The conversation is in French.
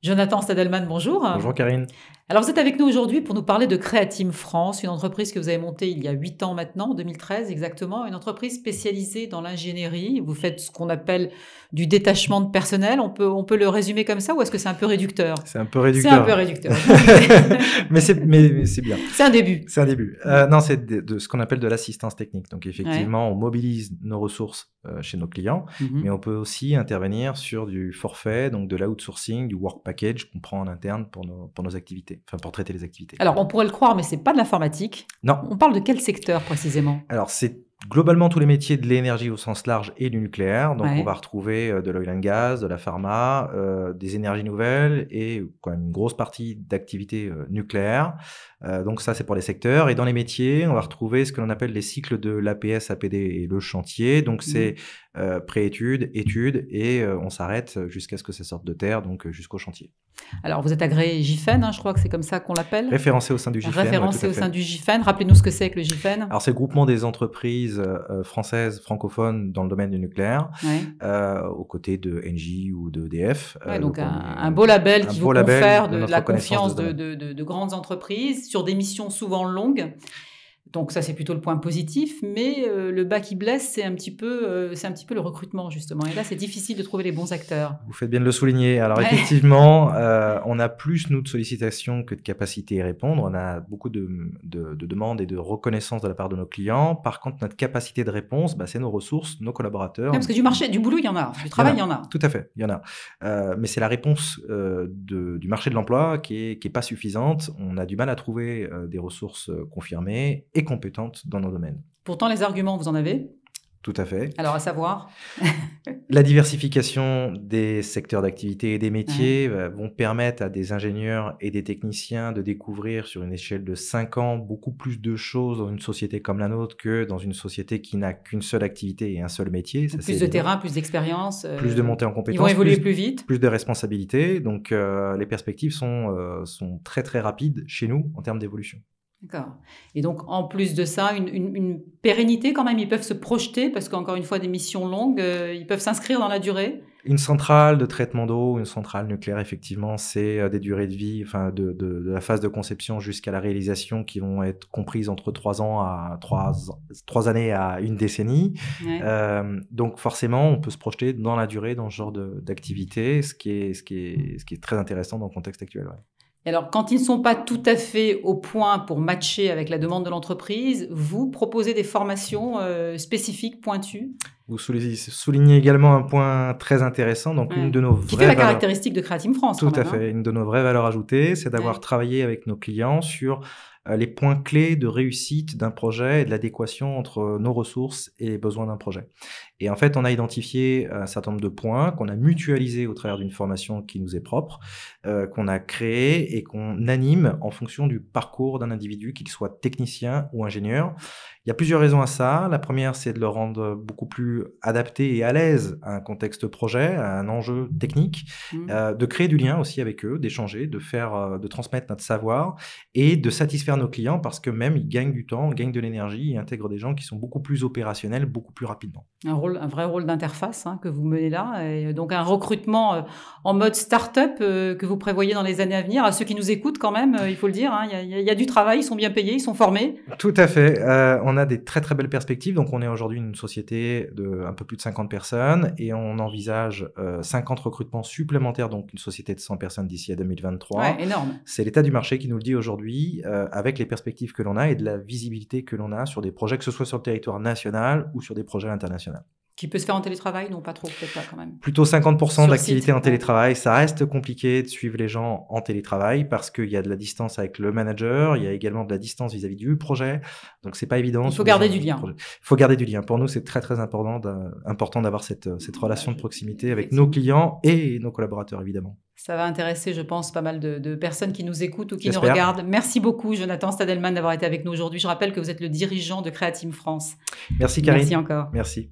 Jonathan Stadelman, bonjour. Bonjour Karine. Alors vous êtes avec nous aujourd'hui pour nous parler de Createam France, une entreprise que vous avez montée il y a 8 ans maintenant, en 2013 exactement, une entreprise spécialisée dans l'ingénierie. Vous faites ce qu'on appelle du détachement de personnel, on peut le résumer comme ça ou est-ce que c'est un peu réducteur? C'est un peu réducteur. C'est un peu réducteur. mais c'est bien. C'est un début. C'est un début. Non, c'est de ce qu'on appelle de l'assistance technique. Donc effectivement, on mobilise nos ressources chez nos clients, mais on peut aussi intervenir sur du forfait, donc de l'outsourcing, du work package qu'on prend en interne pour nos activités, enfin pour traiter les activités. Alors on pourrait le croire, mais c'est pas de l'informatique. Non. On parle de quel secteur précisément? Alors c'est globalement tous les métiers de l'énergie au sens large et du nucléaire. Donc on va retrouver de l'oil and gas, de la pharma, des énergies nouvelles et quand même une grosse partie d'activités nucléaires. Donc ça c'est pour les secteurs. Et dans les métiers, on va retrouver ce que l'on appelle les cycles de l'APS, APD et le chantier. Donc c'est pré-études, études et on s'arrête jusqu'à ce que ça sorte de terre, donc jusqu'au chantier. Alors vous êtes agréé GIFEN, je crois que c'est comme ça qu'on l'appelle. Référencé au sein du GIFEN. Référencé au sein du GIFEN. Rappelez-nous ce que c'est que le GIFEN. Alors c'est le groupement des entreprises françaises francophones dans le domaine du nucléaire, aux côtés de Engie ou de EDF. Donc un beau label qui vous confère de la confiance de grandes entreprises sur des missions souvent longues. Donc ça c'est plutôt le point positif, mais le bas qui blesse c'est un petit peu le recrutement justement. Et là c'est difficile de trouver les bons acteurs. Vous faites bien de le souligner. Alors effectivement, on a plus nous de sollicitations que de capacité à répondre. On a beaucoup de demandes et de reconnaissance de la part de nos clients. Par contre, notre capacité de réponse, c'est nos ressources, nos collaborateurs. Parce que du boulot il y en a, du travail il y en a. Tout à fait, il y en a. Mais c'est la réponse du marché de l'emploi qui est pas suffisante. On a du mal à trouver des ressources confirmées et compétentes dans nos domaines. Pourtant, les arguments, vous en avez? Tout à fait. Alors, à savoir la diversification des secteurs d'activité et des métiers vont permettre à des ingénieurs et des techniciens de découvrir sur une échelle de 5 ans beaucoup plus de choses dans une société comme la nôtre que dans une société qui n'a qu'une seule activité et un seul métier. Ça, plus de terrain, plus d'expérience. Plus de montée en compétences. Ils vont évoluer plus vite. Plus de responsabilités. Donc, les perspectives sont très, très rapides chez nous en termes d'évolution. D'accord. Et donc, en plus de ça, une pérennité quand même, ils peuvent se projeter parce qu'encore une fois, des missions longues, ils peuvent s'inscrire dans la durée. Une centrale de traitement d'eau, une centrale nucléaire, effectivement, c'est des durées de vie, enfin de la phase de conception jusqu'à la réalisation qui vont être comprises entre 3 années à une décennie. Donc forcément, on peut se projeter dans la durée dans ce genre d'activité, ce qui est très intéressant dans le contexte actuel. Ouais. Et alors, quand ils ne sont pas tout à fait au point pour matcher avec la demande de l'entreprise, vous proposez des formations spécifiques, pointues? Vous soulignez également un point très intéressant. Donc, une de nos qui fait la caractéristique de Createam France. Tout à fait. Une de nos vraies valeurs ajoutées, c'est d'avoir travaillé avec nos clients sur les points clés de réussite d'un projet et de l'adéquation entre nos ressources et les besoins d'un projet. Et en fait, on a identifié un certain nombre de points qu'on a mutualisés au travers d'une formation qui nous est propre, qu'on a créée et qu'on anime en fonction du parcours d'un individu, qu'il soit technicien ou ingénieur. Il y a plusieurs raisons à ça. La première, c'est de le rendre beaucoup plus adapté et à l'aise à un contexte projet, à un enjeu technique, de créer du lien aussi avec eux, d'échanger, de transmettre notre savoir et de satisfaire nos clients parce que même ils gagnent du temps, gagnent de l'énergie et intègrent des gens qui sont beaucoup plus opérationnels, beaucoup plus rapidement. Un vrai rôle d'interface que vous menez là, et donc un recrutement en mode start-up que vous prévoyez dans les années à venir. À ceux qui nous écoutent quand même, il faut le dire, il y a du travail, ils sont bien payés, ils sont formés. Tout à fait. On a des très très belles perspectives. Donc on est aujourd'hui une société de un peu plus de 50 personnes et on envisage 50 recrutements supplémentaires, donc une société de 100 personnes d'ici à 2023. Ouais, énorme. C'est l'état du marché qui nous le dit aujourd'hui, avec les perspectives que l'on a et de la visibilité que l'on a sur des projets, que ce soit sur le territoire national ou sur des projets internationaux. Qui peut se faire en télétravail? Non, pas trop, peut-être pas quand même. Plutôt 50% d'activité en télétravail. Ça reste compliqué de suivre les gens en télétravail parce qu'il y a de la distance avec le manager, il y a également de la distance vis-à-vis du projet. Donc, c'est pas évident. Il faut garder du lien. Il faut garder du lien. Pour nous, c'est très, très important d'avoir cette relation de proximité avec nos clients et nos collaborateurs, évidemment. Ça va intéresser, je pense, pas mal de personnes qui nous écoutent ou qui nous regardent. Merci beaucoup, Jonathan Stadelman, d'avoir été avec nous aujourd'hui. Je rappelle que vous êtes le dirigeant de Createam France. Merci, Karine. Merci encore. Merci.